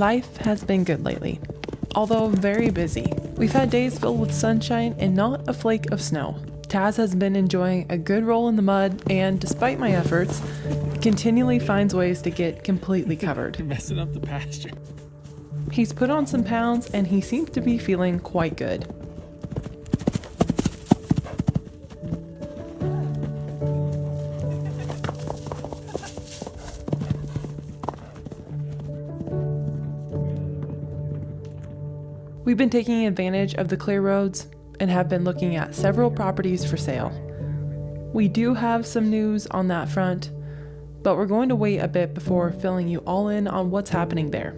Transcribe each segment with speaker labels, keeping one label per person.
Speaker 1: Life has been good lately, although very busy. We've had days filled with sunshine and not a flake of snow. Taz has been enjoying a good roll in the mud and, despite my efforts, continually finds ways to get completely covered.
Speaker 2: You're messing up the pasture.
Speaker 1: He's put on some pounds and he seems to be feeling quite good. We've been taking advantage of the clear roads and have been looking at several properties for sale. We do have some news on that front, but we're going to wait a bit before filling you all in on what's happening there.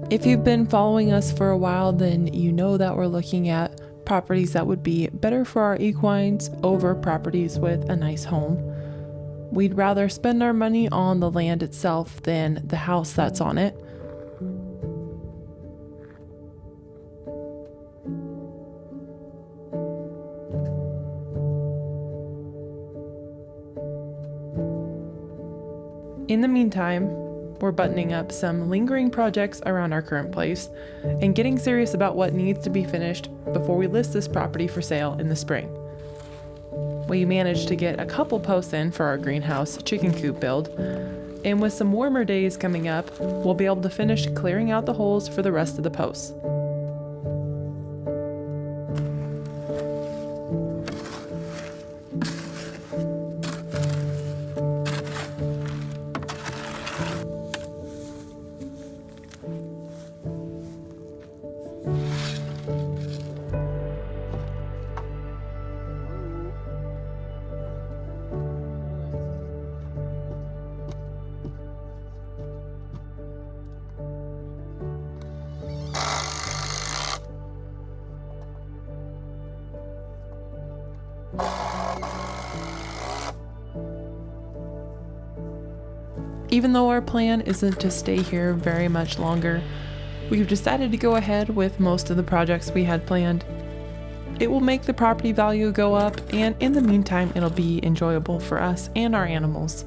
Speaker 1: If you've been following us for a while, then you know that we're looking at properties that would be better for our equines over properties with a nice home. We'd rather spend our money on the land itself than the house that's on it. In the meantime, we're buttoning up some lingering projects around our current place and getting serious about what needs to be finished before we list this property for sale in the spring. We managed to get a couple posts in for our greenhouse chicken coop build, and with some warmer days coming up, we'll be able to finish clearing out the holes for the rest of the posts. Even though our plan isn't to stay here very much longer, we've decided to go ahead with most of the projects we had planned. It will make the property value go up, and in the meantime, it'll be enjoyable for us and our animals.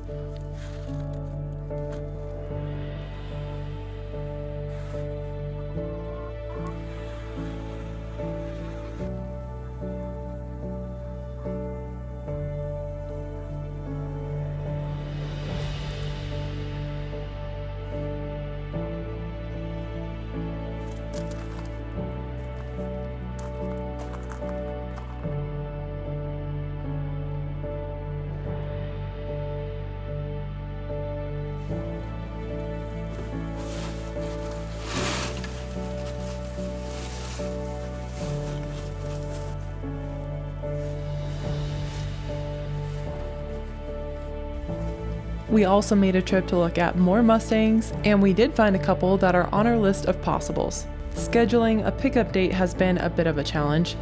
Speaker 1: We also made a trip to look at more Mustangs, and we did find a couple that are on our list of possibles. Scheduling a pickup date has been a bit of a challenge,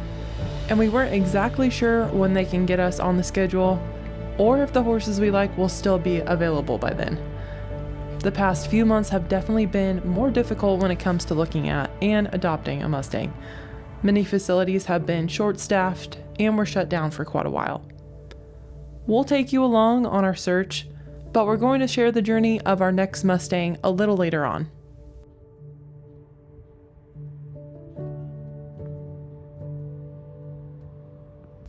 Speaker 1: and we weren't exactly sure when they can get us on the schedule, or if the horses we like will still be available by then. The past few months have definitely been more difficult when it comes to looking at and adopting a Mustang. Many facilities have been short-staffed and were shut down for quite a while. We'll take you along on our search, but we're going to share the journey of our next Mustang a little later on.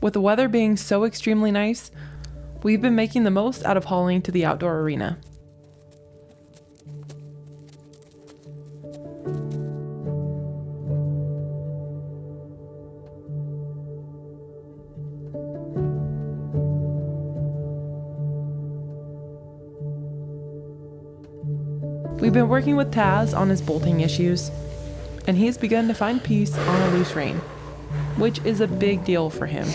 Speaker 1: With the weather being so extremely nice, we've been making the most out of hauling to the outdoor arena. We've been working with Taz on his bolting issues, and he's begun to find peace on a loose rein, which is a big deal for him.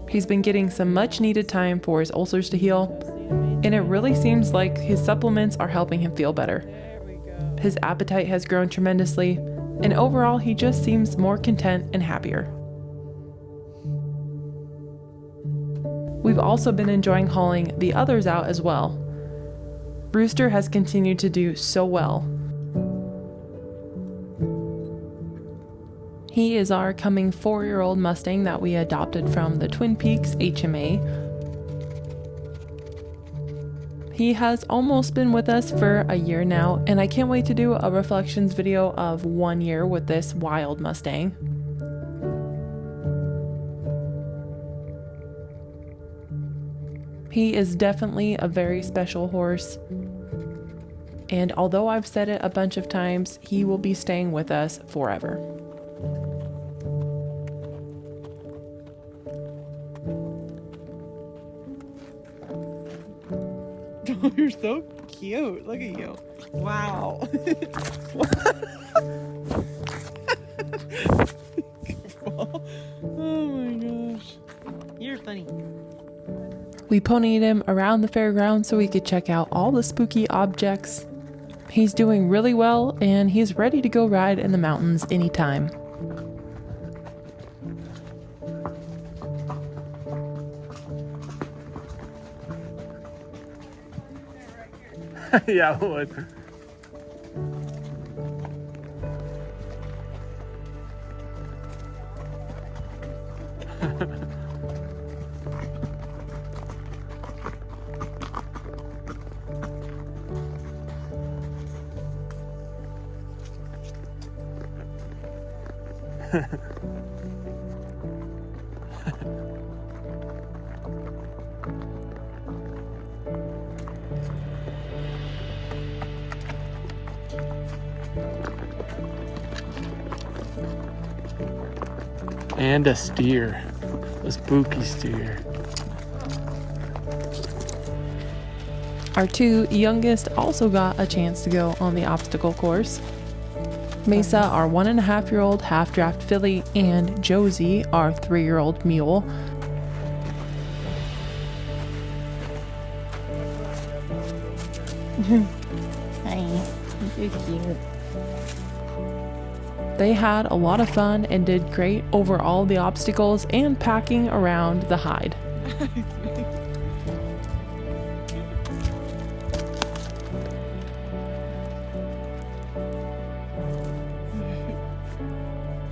Speaker 1: He's been getting some much needed time for his ulcers to heal, and it really seems like his supplements are helping him feel better. His appetite has grown tremendously, and overall he just seems more content and happier. We've also been enjoying hauling the others out as well. Rooster has continued to do so well. He is our coming 4-year-old Mustang that we adopted from the Twin Peaks HMA. He has almost been with us for a year now, and I can't wait to do a reflections video of 1 year with this wild Mustang. He is definitely a very special horse, and although I've said it a bunch of times, he will be staying with us forever.
Speaker 2: Oh, you're so cute. Look at you. Wow. Oh my gosh. You're funny.
Speaker 1: We ponied him around the fairground so we could check out all the spooky objects. He's doing really well, and he's ready to go ride in the mountains anytime.
Speaker 3: Yeah, I would. And a steer, a spooky steer.
Speaker 1: Our 2 youngest also got a chance to go on the obstacle course. Mesa, our 1.5-year-old half-draft filly, and Josey, our 3-year-old mule.
Speaker 2: Hi. You're cute.
Speaker 1: They had a lot of fun and did great over all the obstacles and packing around the hide.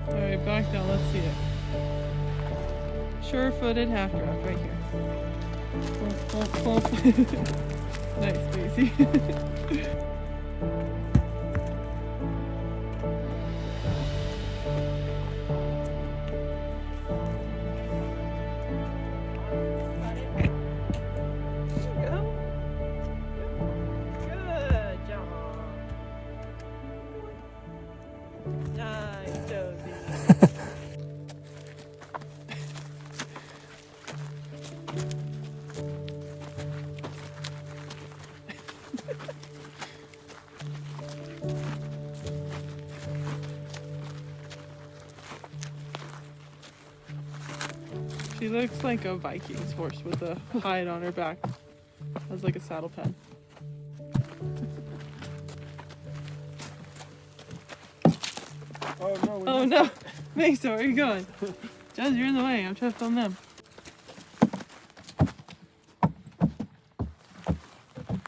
Speaker 2: Alright, back down. Let's see it. Sure-footed half draft right here. Pump, pump, pump. Nice, Daisy. She looks like a Vikings horse with a hide on her back. Has like a saddle pen. Oh no! Mesa, where are you going? Jazz, you're in the way. I'm trying to film them.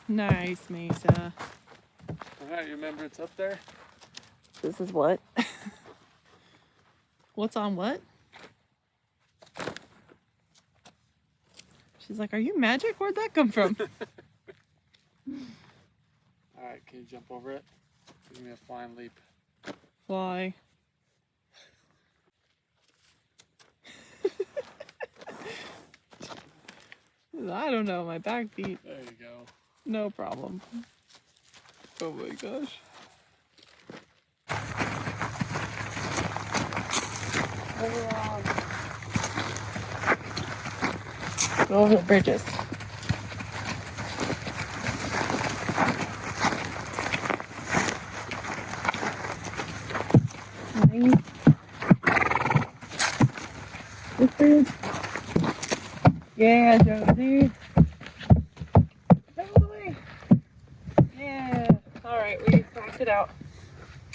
Speaker 2: Nice, Mesa.
Speaker 3: Alright, you remember it's up there?
Speaker 2: This is what? What's on what? She's like, are you magic? Where'd that come from?
Speaker 3: Alright, can you jump over it? Give me a flying leap.
Speaker 2: Fly. I don't know, my back beat.
Speaker 3: There you go.
Speaker 2: No problem. Oh my gosh. Go over the bridges. Yeah, Josey. Out of the way. Yeah. Alright, we backed it out.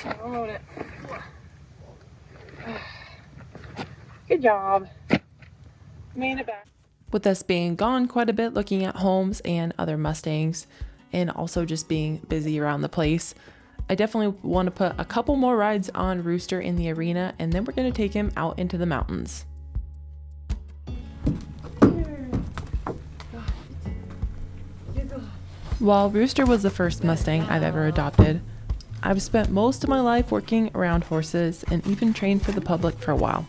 Speaker 2: I'll hold it. Good job. Made it back.
Speaker 1: With us being gone quite a bit looking at homes and other Mustangs, and also just being busy around the place, I definitely want to put a couple more rides on Rooster in the arena, and then we're going to take him out into the mountains. While Rooster was the first Mustang I've ever adopted, I've spent most of my life working around horses and even trained for the public for a while.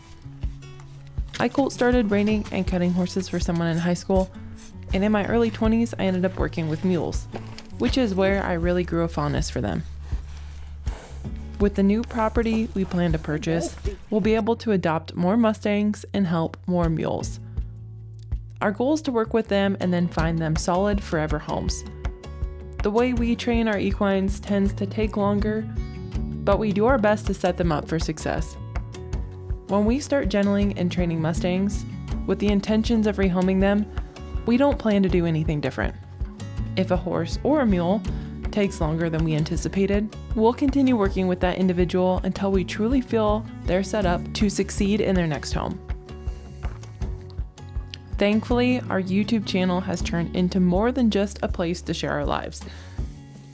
Speaker 1: I colt started reining and cutting horses for someone in high school, and in my early 20s I ended up working with mules, which is where I really grew a fondness for them. With the new property we plan to purchase, we'll be able to adopt more Mustangs and help more mules. Our goal is to work with them and then find them solid forever homes. The way we train our equines tends to take longer, but we do our best to set them up for success. When we start gentling and training Mustangs, with the intentions of rehoming them, we don't plan to do anything different. If a horse or a mule takes longer than we anticipated, we'll continue working with that individual until we truly feel they're set up to succeed in their next home. Thankfully, our YouTube channel has turned into more than just a place to share our lives.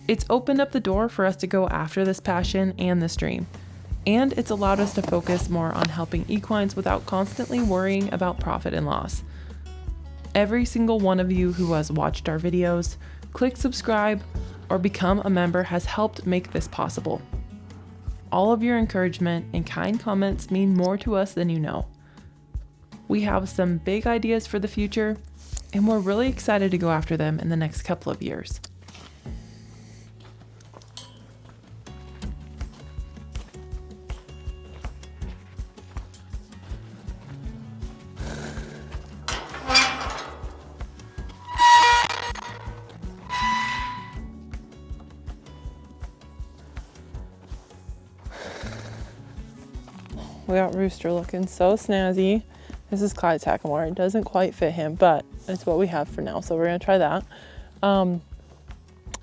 Speaker 1: It's opened up the door for us to go after this passion and this dream, and it's allowed us to focus more on helping equines without constantly worrying about profit and loss. Every single one of you who has watched our videos, clicked subscribe, or become a member has helped make this possible. All of your encouragement and kind comments mean more to us than you know. We have some big ideas for the future, and we're really excited to go after them in the next couple of years. We got Rooster looking so snazzy. This is Clyde's hackamore. It doesn't quite fit him, but it's what we have for now, so we're gonna try that.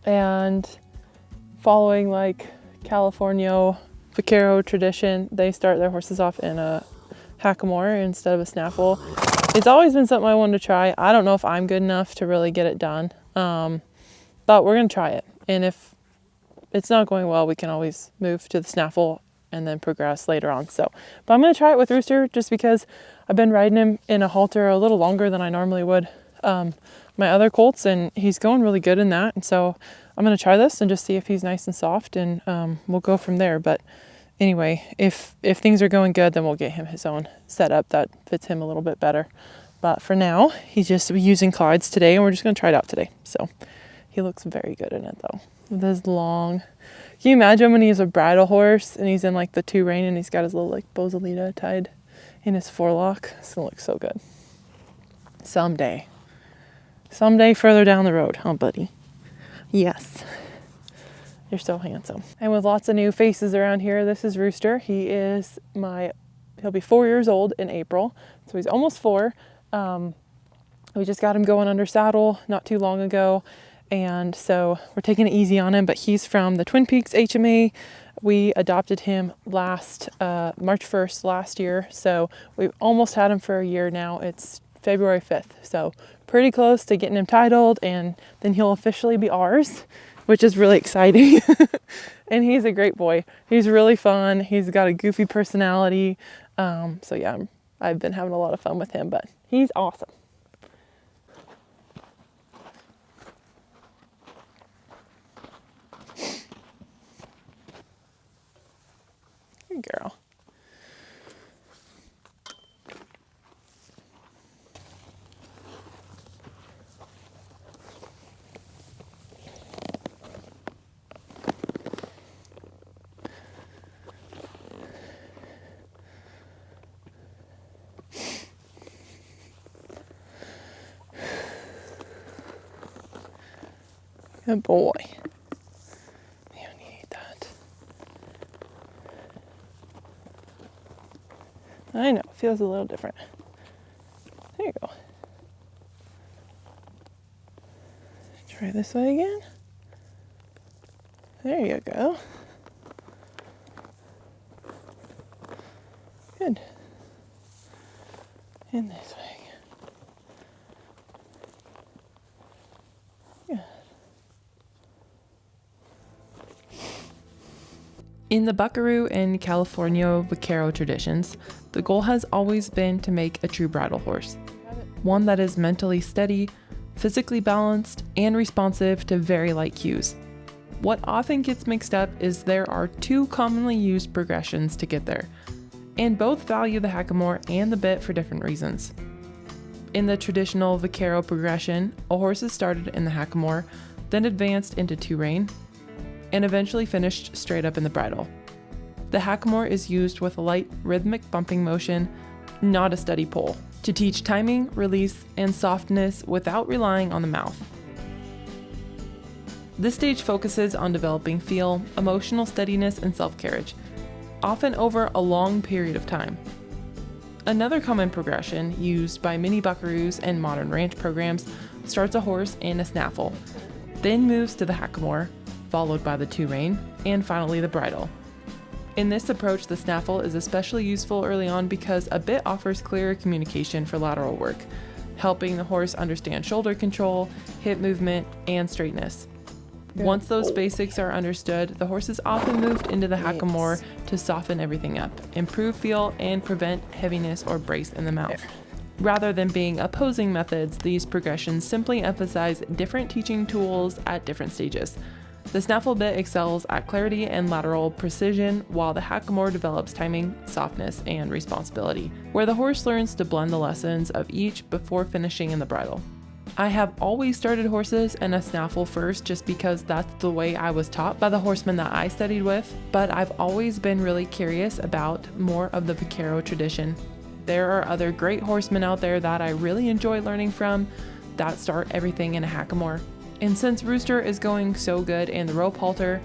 Speaker 1: And following like California vaquero tradition, they start their horses off in a hackamore instead of a snaffle. It's always been something I wanted to try. I don't know if I'm good enough to really get it done, but we're gonna try it. And if it's not going well, we can always move to the snaffle and then progress later on. But I'm gonna try it with Rooster just because I've been riding him in a halter a little longer than I normally would my other colts, and he's going really good in that. And so I'm gonna try this and just see if he's nice and soft, and we'll go from there. But anyway, if things are going good, then we'll get him his own setup that fits him a little bit better. But for now, he's just using Clyde's today, and we're just gonna try it out today. So he looks very good in it though. With his long, can you imagine when he's a bridle horse and he's in like the 2 rein and he's got his little like bozalita tied in his forelock? It's gonna look so good. Someday further down the road, huh, buddy? Yes. You're so handsome. And with lots of new faces around here, this is Rooster. He'll be 4 years old in April, so he's almost 4. We just got him going under saddle not too long ago, and so we're taking it easy on him, but he's from the Twin Peaks HMA. We adopted him March 1st last year, so we've almost had him for a year now. It's February 5th, so pretty close to getting him titled, and then he'll officially be ours, which is really exciting. And he's a great boy. He's really fun. He's got a goofy personality. So yeah, I've been having a lot of fun with him, but he's awesome. Good girl. Good boy. You need that. I know, it feels a little different. There you go. Try this way again. There you go. Good. And this way again. Good. In the Buckaroo and California Vaquero traditions, the goal has always been to make a true bridle horse, one that is mentally steady, physically balanced, and responsive to very light cues. What often gets mixed up is there are two commonly used progressions to get there, and both value the hackamore and the bit for different reasons. In the traditional vaquero progression, a horse is started in the hackamore, then advanced into two-rein, and eventually finished straight up in the bridle. The hackamore is used with a light rhythmic bumping motion, not a steady pull, to teach timing, release, and softness without relying on the mouth. This stage focuses on developing feel, emotional steadiness, and self-carriage, often over a long period of time. Another common progression used by many buckaroos and modern ranch programs starts a horse in a snaffle, then moves to the hackamore, followed by the two-rein, and finally the bridle. In this approach, the snaffle is especially useful early on because a bit offers clearer communication for lateral work, helping the horse understand shoulder control, hip movement, and straightness. Once those basics are understood, the horse is often moved into the hackamore to soften everything up, improve feel, and prevent heaviness or brace in the mouth. Rather than being opposing methods, these progressions simply emphasize different teaching tools at different stages. The snaffle bit excels at clarity and lateral precision, while the hackamore develops timing, softness, and responsibility, where the horse learns to blend the lessons of each before finishing in the bridle. I have always started horses in a snaffle first just because that's the way I was taught by the horsemen that I studied with, but I've always been really curious about more of the vaquero tradition. There are other great horsemen out there that I really enjoy learning from that start everything in a hackamore. And since Rooster is going so good in the rope halter,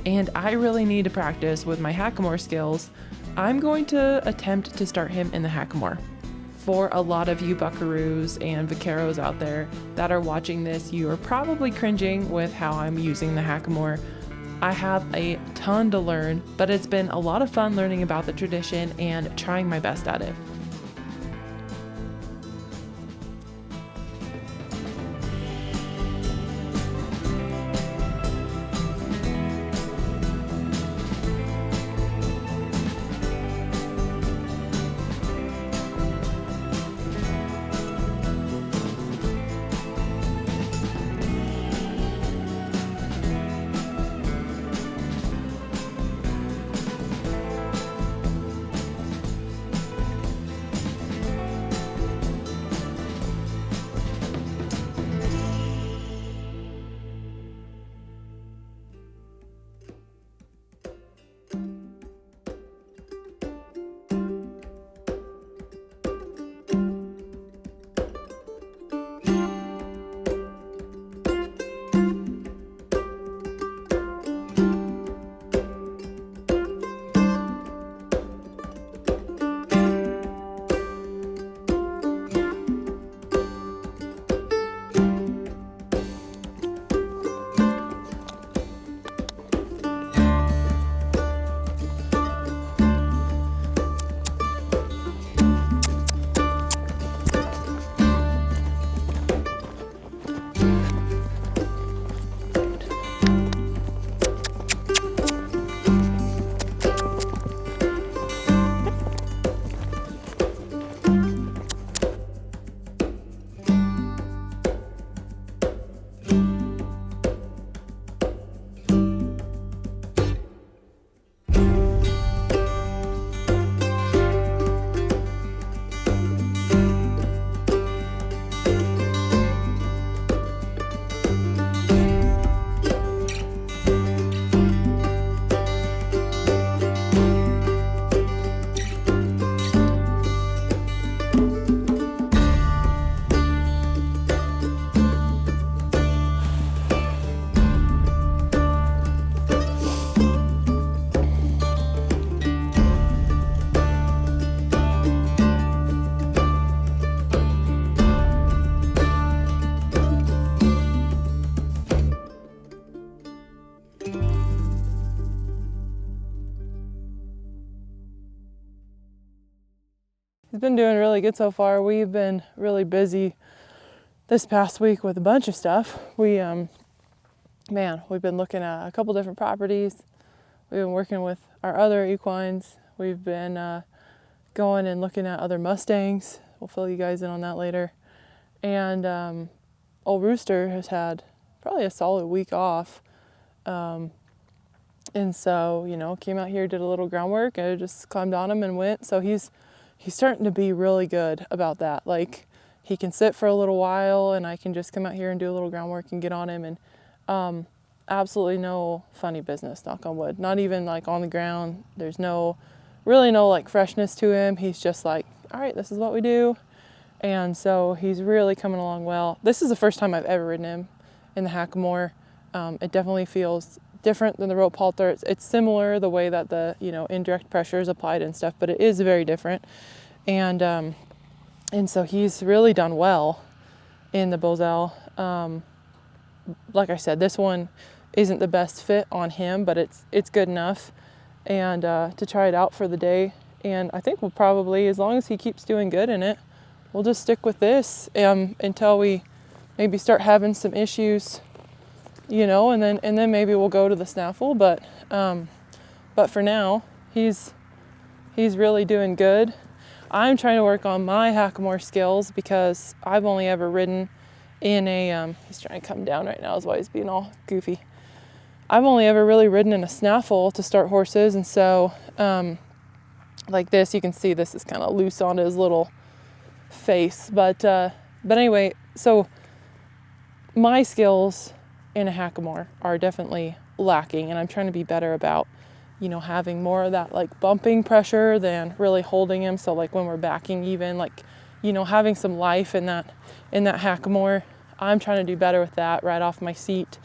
Speaker 1: and I really need to practice with my hackamore skills, I'm going to attempt to start him in the hackamore. For a lot of you buckaroos and vaqueros out there that are watching this, you are probably cringing with how I'm using the hackamore. I have a ton to learn, but it's been a lot of fun learning about the tradition and trying my best at it. He's been doing really good so far. We've been really busy this past week with a bunch of stuff. We've been looking at a couple different properties. We've been working with our other equines. We've been going and looking at other Mustangs. We'll fill you guys in on that later. And old Rooster has had probably a solid week off. And so, you know, came out here, did a little groundwork, and I just climbed on him and went. So he's starting to be really good about that. Like, he can sit for a little while, and I can just come out here and do a little groundwork and get on him. And absolutely no funny business, knock on wood. Not even like on the ground. There's really no like freshness to him. He's just like, all right, this is what we do. And so he's really coming along well. This is the first time I've ever ridden him in the hackamore. It definitely feels different than the rope halter. It's similar the way that the, you know, indirect pressure is applied and stuff, but it is very different. And so he's really done well in the Boselle. Like I said, this one isn't the best fit on him, but it's good enough. And to try it out for the day. And I think we'll probably, as long as he keeps doing good in it, we'll just stick with this until we maybe start having some issues, you know, and then maybe we'll go to the Snaffle. But for now, he's really doing good. I'm trying to work on my hackamore skills because I've only ever ridden in a, he's trying to come down right now is why he's being all goofy. I've only ever really ridden in a Snaffle to start horses. And so like this, you can see this is kind of loose on his little face. But anyway, so my skills in a hackamore are definitely lacking, and I'm trying to be better about, you know, having more of that like bumping pressure than really holding him. So like when we're backing, even like, you know, having some life in that hackamore. I'm trying to do better with that right off my seat,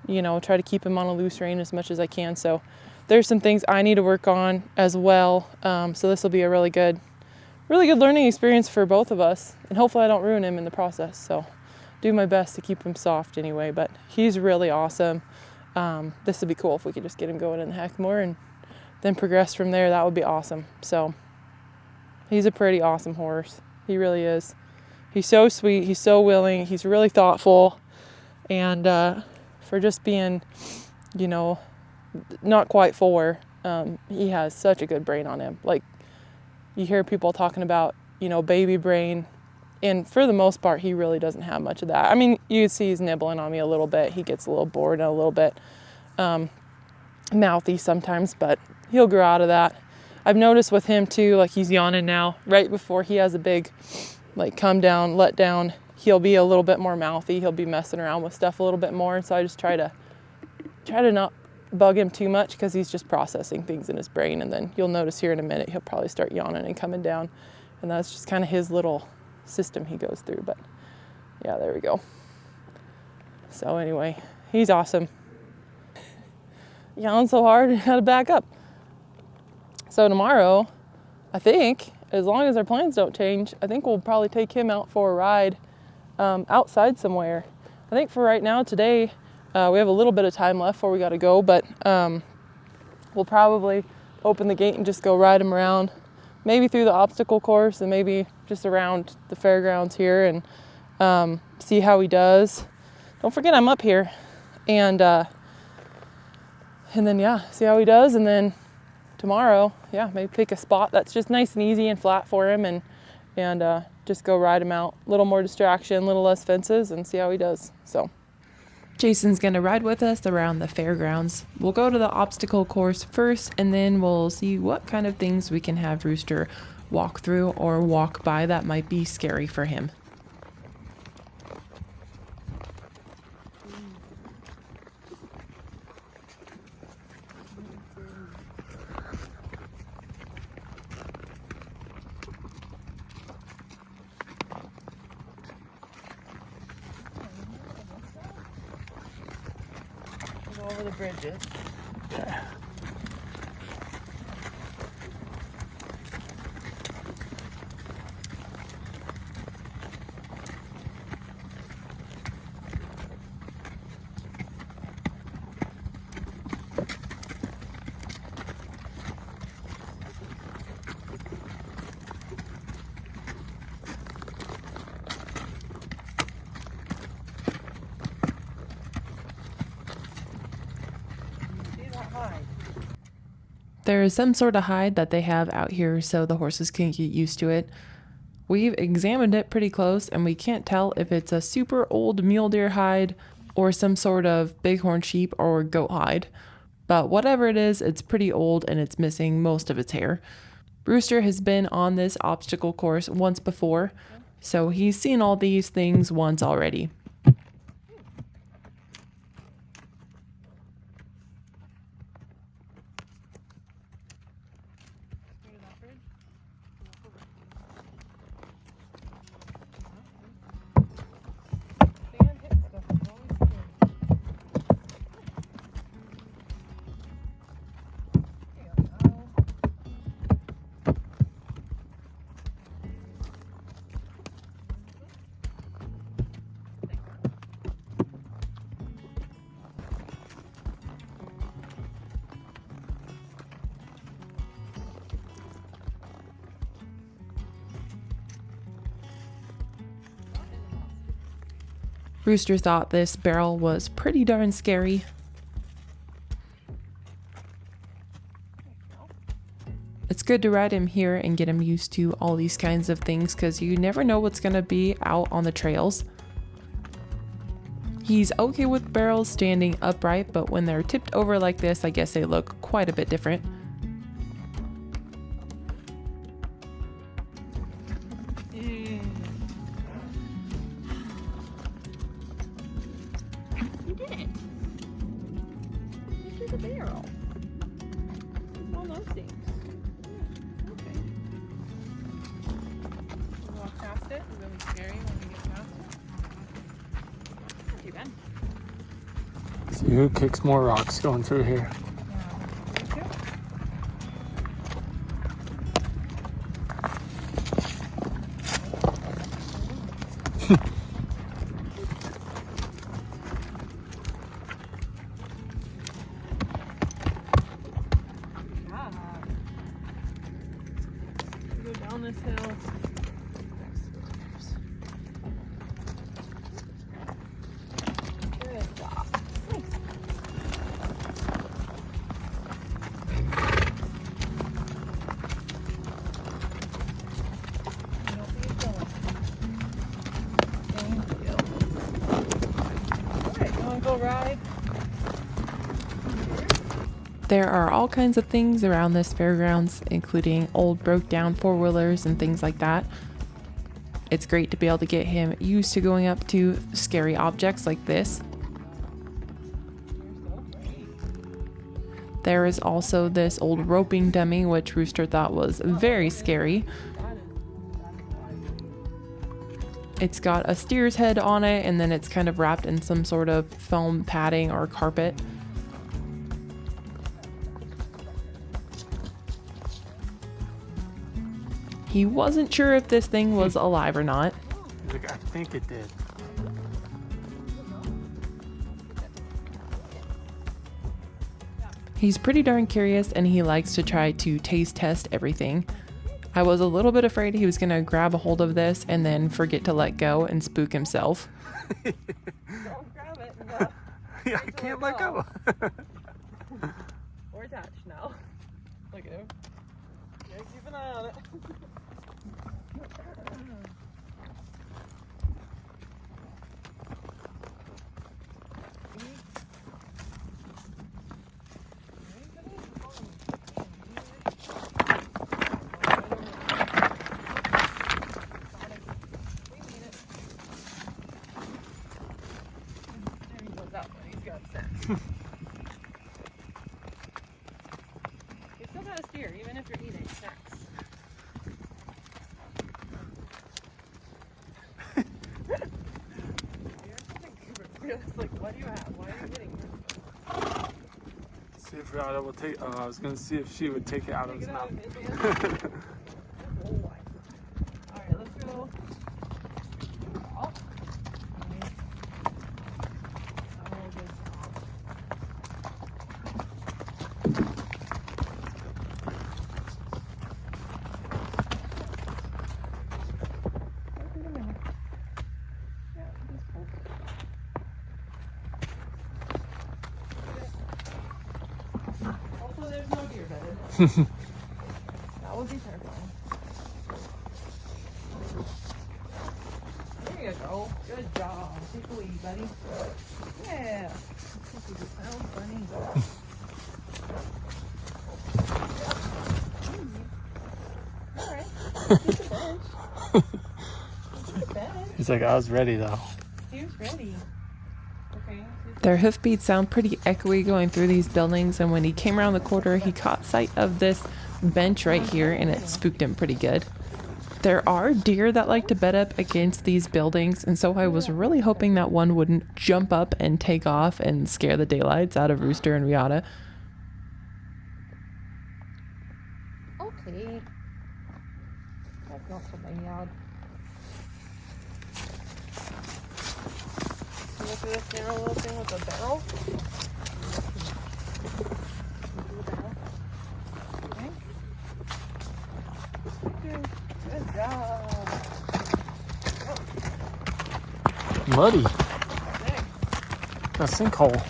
Speaker 1: you know, try to keep him on a loose rein as much as I can. So there's some things I need to work on as well. So this will be a really good learning experience for both of us, and hopefully I don't ruin him in the process. So do my best to keep him soft anyway, but he's really awesome. This would be cool if we could just get him going in the hackamore and then progress from there. That would be awesome. So he's a pretty awesome horse. He really is. He's so sweet. He's so willing. He's really thoughtful. And for just being, you know, not quite 4, he has such a good brain on him. Like, you hear people talking about, you know, baby brain. And for the most part, he really doesn't have much of that. I mean, you can see he's nibbling on me a little bit. He gets a little bored and a little bit mouthy sometimes, but he'll grow out of that. I've noticed with him too, like he's yawning now. Right before he has a big, like, come down, let down, he'll be a little bit more mouthy. He'll be messing around with stuff a little bit more. So I just try to not bug him too much because he's just processing things in his brain. And then you'll notice here in a minute, he'll probably start yawning and coming down. And that's just kind of his little system he goes through. But yeah, there we go. So anyway, he's awesome. Yawning so hard, had to back up. So tomorrow, I think, as long as our plans don't change, I think we'll probably take him out for a ride outside somewhere. I think for right now, today, we have a little bit of time left before we got to go, but we'll probably open the gate and just go ride him around, maybe through the obstacle course and maybe just around the fairgrounds here and see how he does. Don't forget I'm up here, and then yeah, see how he does, and then tomorrow, yeah, maybe pick a spot that's just nice and easy and flat for him, and just go ride him out. A little more distraction, a little less fences, and see how he does. So Jason's going to ride with us around the fairgrounds. We'll go to the obstacle course first, and then we'll see what kind of things we can have Rooster walk through or walk by that might be scary for him.
Speaker 2: Over the bridges.
Speaker 3: Okay.
Speaker 1: There is some sort of hide that they have out here so the horses can get used to it. We've examined it pretty close and we can't tell if it's a super old mule deer hide or some sort of bighorn sheep or goat hide. But whatever it is, it's pretty old and it's missing most of its hair. Rooster has been on this obstacle course once before, so he's seen all these things once already. Rooster thought this barrel was pretty darn scary. It's good to ride him here and get him used to all these kinds of things because you never know what's going to be out on the trails. He's okay with barrels standing upright, but when they're tipped over like this, I guess they look quite a bit different.
Speaker 2: The barrel. All those things. Okay. We'll walk past it. It's really scary when we get past it. Not too bad.
Speaker 3: See who kicks more rocks going through here.
Speaker 2: Down this hill. Good job. Nice. I don't think it's going. Thank you. Alright, you want to go ride?
Speaker 1: There are all kinds of things around this fairgrounds, including old broke down four-wheelers and things like that. It's great to be able to get him used to going up to scary objects like this. There is also this old roping dummy, which Rooster thought was very scary. It's got a steer's head on it, and then it's kind of wrapped in some sort of foam padding or carpet. He wasn't sure if this thing was alive or not.
Speaker 3: He's like, I think it did.
Speaker 1: He's pretty darn curious and he likes to try to taste test everything. I was a little bit afraid he was going to grab a hold of this and then forget to let go and spook himself.
Speaker 2: Don't grab it.
Speaker 3: Yeah, I can't let go.
Speaker 2: We're attached now. Look at him. Yeah, keep an eye on it. You still gotta steer, even if you're eating snacks. It's like, what do you have? Why are you hitting me?
Speaker 3: See if Rada will take. I was gonna see if she would take it out of his mouth.
Speaker 2: Alright, let's go. Oh. Also, there's no deer bedded. That would be terrifying. There you go. Good job. Take a lead, buddy. Yeah. Sounds funny. Alright. Get the bench. Get the bench.
Speaker 3: He's like, I was ready though.
Speaker 2: He was ready. Okay.
Speaker 1: Their hoofbeats sound pretty echoey going through these buildings, and when he came around the corner, he caught sight of this bench right here, and it spooked him pretty good. There are deer that like to bed up against these buildings, and so I was really hoping that one wouldn't jump up and take off and scare the daylights out of Rooster and Riata.
Speaker 2: Okay. That's not so bad. Look at this narrow little thing with a barrel. Okay. Good job.
Speaker 3: Muddy.
Speaker 2: Next.
Speaker 3: A sinkhole.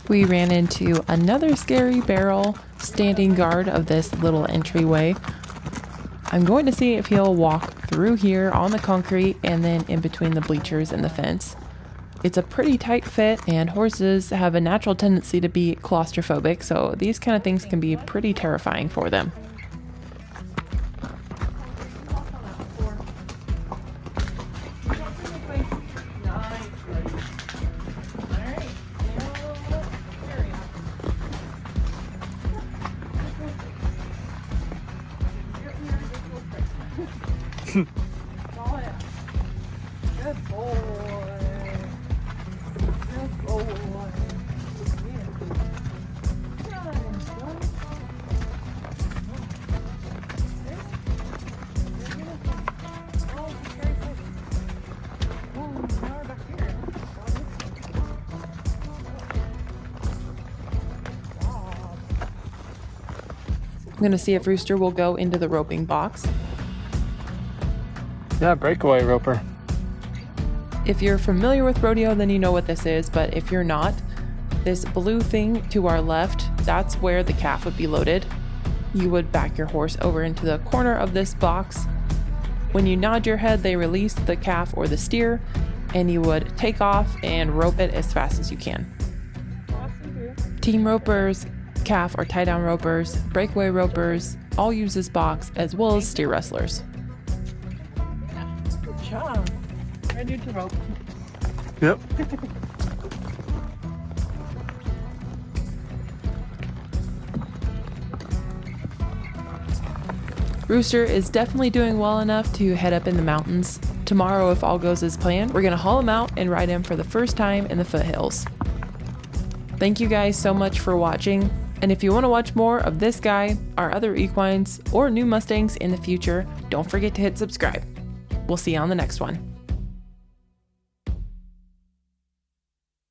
Speaker 1: We ran into another scary barrel standing guard of this little entryway. I'm going to see if he'll walk through here on the concrete and then in between the bleachers and the fence. It's a pretty tight fit, and horses have a natural tendency to be claustrophobic, so these kind of things can be pretty terrifying for them.
Speaker 2: Good boy. Good boy.
Speaker 1: I'm going to see if Rooster will go into the roping box.
Speaker 3: Yeah, breakaway roper.
Speaker 1: If you're familiar with rodeo, then you know what this is, but if you're not, this blue thing to our left, that's where the calf would be loaded. You would back your horse over into the corner of this box. When you nod your head, they release the calf or the steer, and you would take off and rope it as fast as you can. Team ropers, calf or tie-down ropers, breakaway ropers, all use this box, as well as steer wrestlers.
Speaker 2: Good job. Ready to rope.
Speaker 3: Yep.
Speaker 1: Rooster is definitely doing well enough to head up in the mountains. Tomorrow, if all goes as planned, we're going to haul him out and ride him for the first time in the foothills. Thank you guys so much for watching. And if you want to watch more of this guy, our other equines, or new Mustangs in the future, don't forget to hit subscribe. We'll see you on the next one.